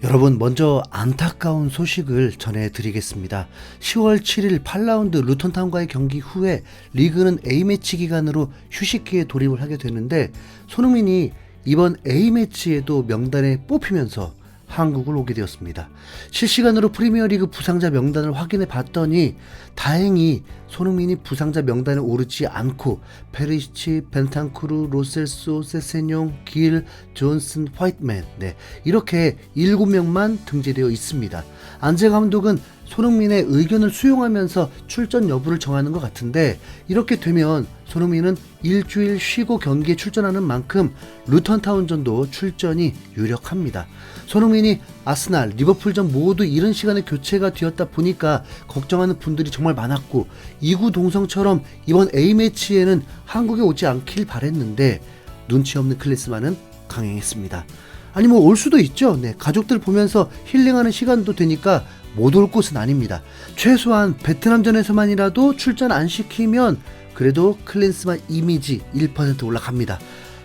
여러분, 먼저 안타까운 소식을 전해드리겠습니다. 10월 7일 8라운드 루턴타운과의 경기 후에 리그는 A매치 기간으로 휴식기에 돌입을 하게 됐는데, 손흥민이 이번 A매치에도 명단에 뽑히면서 한국을 오게 되었습니다. 실시간으로 프리미어리그 부상자 명단을 확인해 봤더니 다행히 손흥민이 부상자 명단에 오르지 않고 페리시치, 벤탄쿠르, 로셀소, 세세뇽, 길, 존슨, 화이트맨, 이렇게 7명만 등재되어 있습니다. 안제 감독은 손흥민의 의견을 수용하면서 출전 여부를 정하는 것 같은데, 이렇게 되면 손흥민은 일주일 쉬고 경기에 출전하는 만큼 루턴타운전도 출전이 유력합니다. 손흥민이 아스날, 리버풀전 모두 이른 시간에 교체가 되었다 보니까 걱정하는 분들이 정말 많았고, 이구 동성처럼 이번 A매치에는 한국에 오지 않길 바랬는데 눈치 없는 클리스만은 강행했습니다. 아니 뭐 올 수도 있죠. 가족들 보면서 힐링하는 시간도 되니까 못 올 곳은 아닙니다. 최소한 베트남전에서만이라도 출전 안 시키면 그래도 클린스만 이미지 1% 올라갑니다.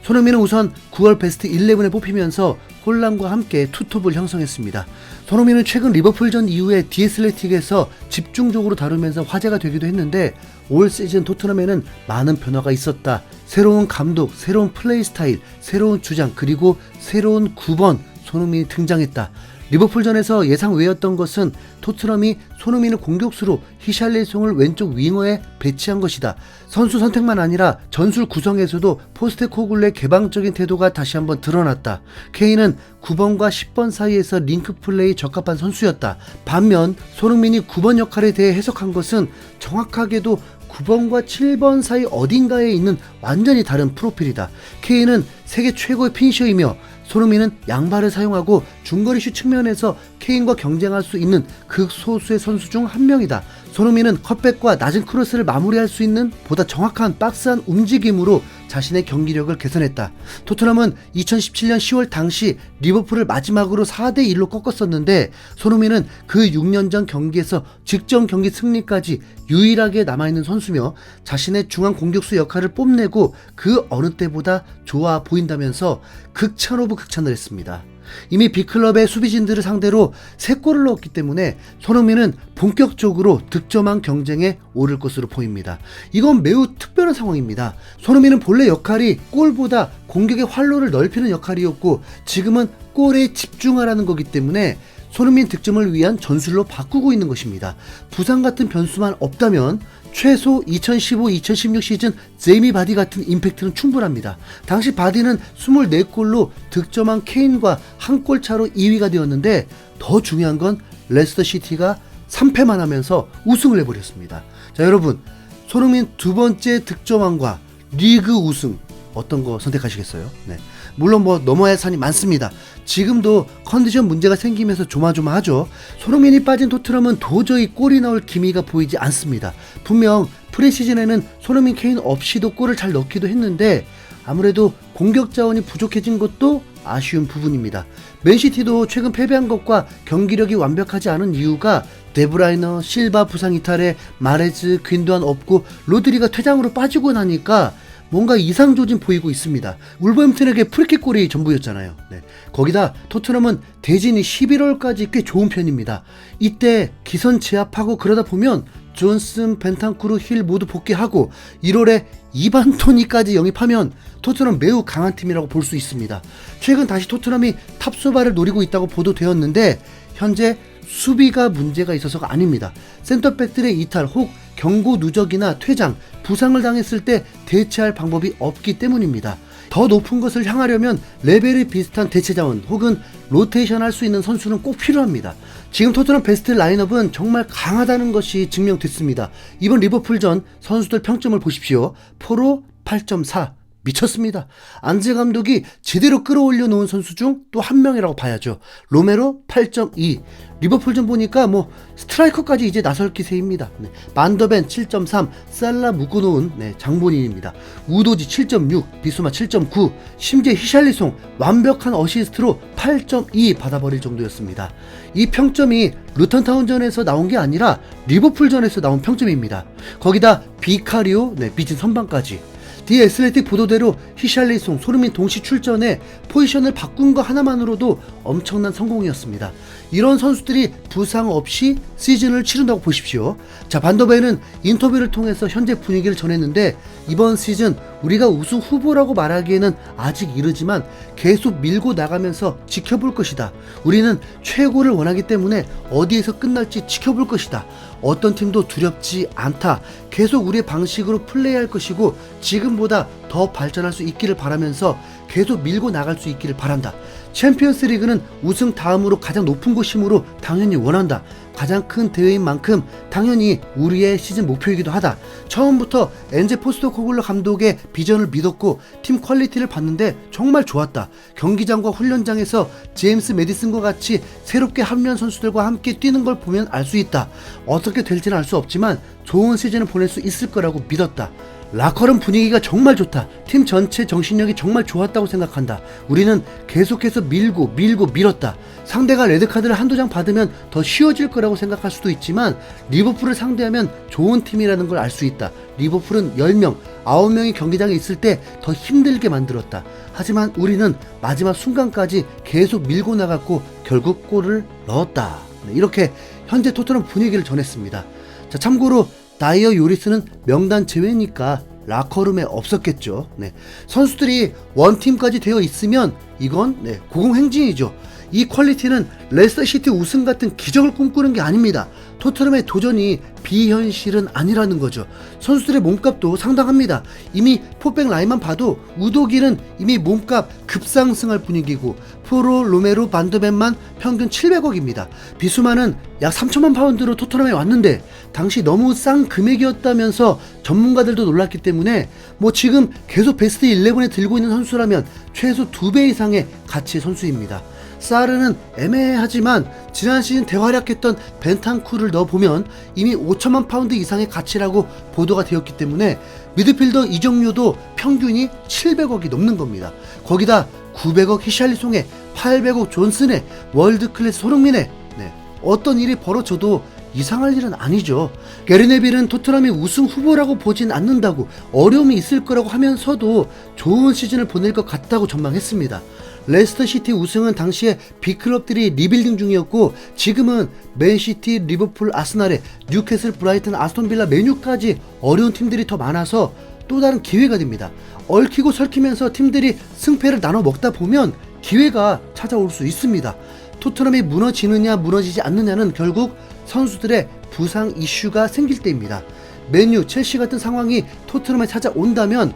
손흥민은 우선 9월 베스트 11에 뽑히면서 홀란과 함께 투톱을 형성했습니다. 손흥민은 최근 리버풀전 이후에 디애슬레틱에서 집중적으로 다루면서 화제가 되기도 했는데, 올 시즌 토트넘에는 많은 변화가 있었다. 새로운 감독, 새로운 플레이 스타일, 새로운 주장, 그리고 새로운 9번 손흥민이 등장했다. 리버풀전에서 예상 외였던 것은 토트넘이 손흥민을 공격수로 히샬리송을 왼쪽 윙어에 배치한 것이다. 선수 선택만 아니라 전술 구성에서도 포스테코글루의 개방적인 태도가 다시 한번 드러났다. 케인은 9번과 10번 사이에서 링크 플레이 적합한 선수였다. 반면 손흥민이 9번 역할에 대해 해석한 것은 정확하게도 9번과 7번 사이 어딘가에 있는 완전히 다른 프로필이다. 케인은 세계 최고의 피니셔이며 손흥민은 양발을 사용하고 중거리 슛 측면에서 케인과 경쟁할 수 있는 극소수의 선수 중 한 명이다. 손흥민은 컷백과 낮은 크로스를 마무리할 수 있는 보다 정확한 박스한 움직임으로 자신의 경기력을 개선했다. 토트넘은 2017년 10월 당시 리버풀을 마지막으로 4대1로 꺾었었는데, 손흥민은 그 6년 전 경기에서 직전 경기 승리까지 유일하게 남아있는 선수며 자신의 중앙 공격수 역할을 뽐내고 그 어느 때보다 좋아 보인다면서 극찬 오브 극찬을 했습니다. 이미 빅클럽의 수비진들을 상대로 3골을 넣었기 때문에 손흥민은 본격적으로 득점왕 경쟁에 오를 것으로 보입니다. 이건 매우 특별한 상황입니다. 손흥민은 본래 역할이 골보다 공격의 활로를 넓히는 역할이었고, 지금은 골에 집중하라는 거기 때문에 손흥민 득점을 위한 전술로 바꾸고 있는 것입니다. 부상 같은 변수만 없다면 최소 2015-2016 시즌 제이미 바디 같은 임팩트는 충분합니다. 당시 바디는 24골로 득점한 케인과 한 골 차로 2위가 되었는데, 더 중요한 건 레스터 시티가 3패만 하면서 우승을 해버렸습니다. 자, 여러분, 손흥민 두 번째 득점왕과 리그 우승 어떤 거 선택하시겠어요? 물론 넘어야 할 산이 많습니다. 지금도 컨디션 문제가 생기면서 조마조마하죠. 손흥민이 빠진 토트넘은 도저히 골이 나올 기미가 보이지 않습니다. 분명 프리시즌에는 손흥민, 케인 없이도 골을 잘 넣기도 했는데, 아무래도 공격 자원이 부족해진 것도 아쉬운 부분입니다. 맨시티도 최근 패배한 것과 경기력이 완벽하지 않은 이유가 데브라이너, 실바 부상 이탈에 마레즈, 귄도안 없고 로드리가 퇴장으로 빠지고 나니까 뭔가 이상조짐 보이고 있습니다. 울버햄튼에게 프리킥골이 전부였잖아요. 거기다 토트넘은 대진이 11월까지 꽤 좋은 편입니다. 이때 기선 제압하고 그러다 보면 존슨, 벤탄쿠르, 힐 모두 복귀하고 1월에 이반 토니까지 영입하면 토트넘 매우 강한 팀이라고 볼 수 있습니다. 최근 다시 토트넘이 탑소바를 노리고 있다고 보도되었는데, 현재 수비가 문제가 있어서가 아닙니다. 센터백들의 이탈 혹 경고 누적이나 퇴장, 부상을 당했을 때 대체할 방법이 없기 때문입니다. 더 높은 것을 향하려면 레벨이 비슷한 대체 자원 혹은 로테이션 할 수 있는 선수는 꼭 필요합니다. 지금 토트넘 베스트 라인업은 정말 강하다는 것이 증명됐습니다. 이번 리버풀전 선수들 평점을 보십시오. 포로 8.4. 미쳤습니다. 안제 감독이 제대로 끌어올려 놓은 선수 중 또 한 명이라고 봐야죠. 로메로 8.2. 리버풀전 보니까 스트라이커까지 이제 나설 기세입니다. 반더벤 7.3, 살라 묶어놓은 장본인입니다. 우도지 7.6, 비수마 7.9, 심지어 히샬리송 완벽한 어시스트로 8.2 받아버릴 정도였습니다. 이 평점이 루턴타운전에서 나온 게 아니라 리버풀전에서 나온 평점입니다. 거기다 비카리오, 미친 선방까지. 디 애슬레틱 보도대로 히샬리송, 손흥민 동시 출전에 포지션을 바꾼 거 하나만으로도 엄청난 성공이었습니다. 이런 선수들이 부상 없이 시즌을 치른다고 보십시오. 자, 반더벤은 인터뷰를 통해서 현재 분위기를 전했는데, 이번 시즌 우리가 우승 후보라고 말하기에는 아직 이르지만 계속 밀고 나가면서 지켜볼 것이다. 우리는 최고를 원하기 때문에 어디에서 끝날지 지켜볼 것이다. 어떤 팀도 두렵지 않다. 계속 우리의 방식으로 플레이할 것이고 지금보다 더 발전할 수 있기를 바라면서 계속 밀고 나갈 수 있기를 바란다. 챔피언스 리그는 우승 다음으로 가장 높은 곳이므로 당연히 원한다. 가장 큰 대회인 만큼 당연히 우리의 시즌 목표이기도 하다. 처음부터 엔제 포스토코글루 감독의 비전을 믿었고 팀 퀄리티를 봤는데 정말 좋았다. 경기장과 훈련장에서 제임스 메디슨과 같이 새롭게 합류한 선수들과 함께 뛰는 걸 보면 알 수 있다. 어떻게 될지는 알 수 없지만 좋은 시즌을 보낼 수 있을 거라고 믿었다. 라커룸 분위기가 정말 좋다. 팀 전체 정신력이 정말 좋았다고 생각한다. 우리는 계속해서 밀었다. 상대가 레드카드를 한두 장 받으면 더 쉬워질 거라고 생각할 수도 있지만 리버풀을 상대하면 좋은 팀이라는 걸 알 수 있다. 리버풀은 10명, 9명이 경기장에 있을 때 더 힘들게 만들었다. 하지만 우리는 마지막 순간까지 계속 밀고 나갔고 결국 골을 넣었다. 이렇게 현재 토트넘 분위기를 전했습니다. 자, 참고로 다이어 요리스는 명단 제외니까 라커룸에 없었겠죠. 선수들이 원팀까지 되어 있으면 이건 고공행진이죠. 이 퀄리티는 레스터시티 우승 같은 기적을 꿈꾸는 게 아닙니다. 토트넘의 도전이 비현실은 아니라는 거죠. 선수들의 몸값도 상당합니다. 이미 포백 라인만 봐도 우도기는 이미 몸값 급상승할 분위기고 포로, 로메로, 반더벤만 평균 700억입니다. 비수마는 약 3천만 파운드로 토트넘에 왔는데 당시 너무 싼 금액이었다면서 전문가들도 놀랐기 때문에 지금 계속 베스트 11에 들고 있는 선수라면 최소 2배 이상의 가치의 선수입니다. 사르는 애매하지만 지난 시즌 대활약했던 벤탄쿠를 넣어보면 이미 5천만 파운드 이상의 가치라고 보도가 되었기 때문에 미드필더 이정료도 평균이 700억이 넘는 겁니다. 거기다 900억 히샬리송에 800억 존슨에 월드클래스 손흥민에 어떤 일이 벌어져도 이상할 일은 아니죠. 게리 네빌은 토트넘이 우승 후보라고 보진 않는다고, 어려움이 있을 거라고 하면서도 좋은 시즌을 보낼 것 같다고 전망했습니다. 레스터시티 우승은 당시에 빅클럽들이 리빌딩 중이었고 지금은 맨시티, 리버풀, 아스날에 뉴캐슬, 브라이튼, 아스톤빌라, 맨유까지 어려운 팀들이 더 많아서 또 다른 기회가 됩니다. 얽히고 설키면서 팀들이 승패를 나눠 먹다 보면 기회가 찾아올 수 있습니다. 토트넘이 무너지느냐 무너지지 않느냐는 결국 선수들의 부상 이슈가 생길 때입니다. 맨유, 첼시 같은 상황이 토트넘에 찾아온다면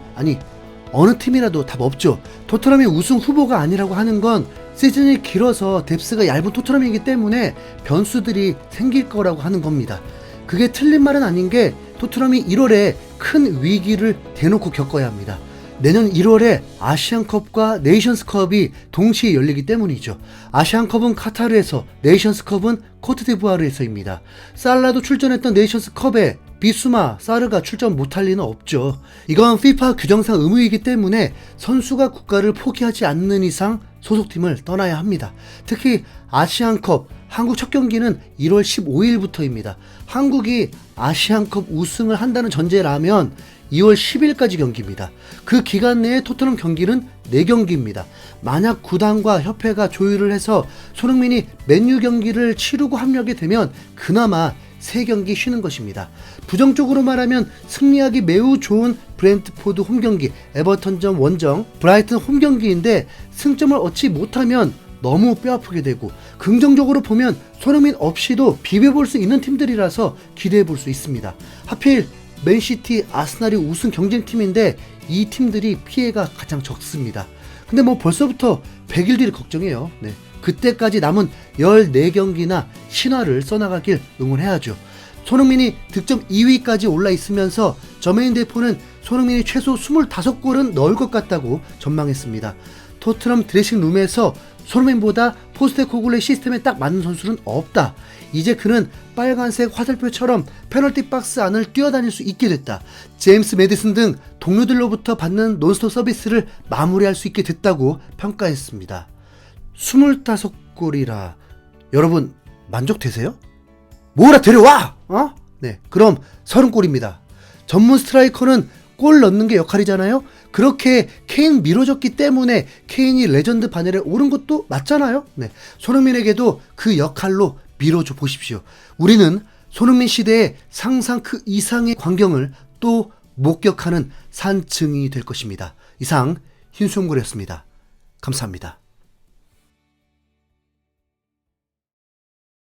어느 팀이라도 답 없죠. 토트넘이 우승 후보가 아니라고 하는 건 시즌이 길어서 뎁스가 얇은 토트넘이기 때문에 변수들이 생길 거라고 하는 겁니다. 그게 틀린 말은 아닌 게 토트넘이 1월에 큰 위기를 대놓고 겪어야 합니다. 내년 1월에 아시안컵과 네이션스컵이 동시에 열리기 때문이죠. 아시안컵은 카타르에서, 네이션스컵은 코트디부아르에서입니다. 살라도 출전했던 네이션스컵에 비수마, 사르가 출전 못할 리는 없죠. 이건 FIFA 규정상 의무이기 때문에 선수가 국가를 포기하지 않는 이상 소속팀을 떠나야 합니다. 특히 아시안컵, 한국 첫 경기는 1월 15일부터입니다. 한국이 아시안컵 우승을 한다는 전제라면 2월 10일까지 경기입니다. 그 기간 내에 토트넘 경기는 4경기입니다. 만약 구단과 협회가 조율을 해서 손흥민이 맨유 경기를 치르고 합류하게 되면 그나마 3경기 쉬는 것입니다. 부정적으로 말하면 승리하기 매우 좋은 브렌트포드 홈경기, 에버턴전 원정, 브라이튼 홈경기인데 승점을 얻지 못하면 너무 뼈아프게 되고, 긍정적으로 보면 손흥민 없이도 비벼볼 수 있는 팀들이라서 기대해볼 수 있습니다. 하필 맨시티, 아스날이 우승 경쟁팀인데 이 팀들이 피해가 가장 적습니다. 근데 벌써부터 100일 뒤를 걱정해요. 그때까지 남은 14경기나 신화를 써나가길 응원해야죠. 손흥민이 득점 2위까지 올라 있으면서 저메인 대포는 손흥민이 최소 25골은 넣을 것 같다고 전망했습니다. 토트넘 드레싱룸에서 손흥민보다 포스테코글루의 시스템에 딱 맞는 선수는 없다. 이제 그는 빨간색 화살표처럼 페널티 박스 안을 뛰어다닐 수 있게 됐다. 제임스 메디슨 등 동료들로부터 받는 논스톱 서비스를 마무리할 수 있게 됐다고 평가했습니다. 25골이라 여러분 만족되세요? 뭐라 데려와! 그럼 30골입니다. 전문 스트라이커는 골 넣는 게 역할이잖아요. 그렇게 케인 미뤄졌기 때문에 케인이 레전드 반열에 오른 것도 맞잖아요. 네, 손흥민에게도 그 역할로 밀어줘 보십시오. 우리는 손흥민 시대의 상상 그 이상의 광경을 또 목격하는 산증이 될 것입니다. 이상 흰수염고래였습니다. 감사합니다.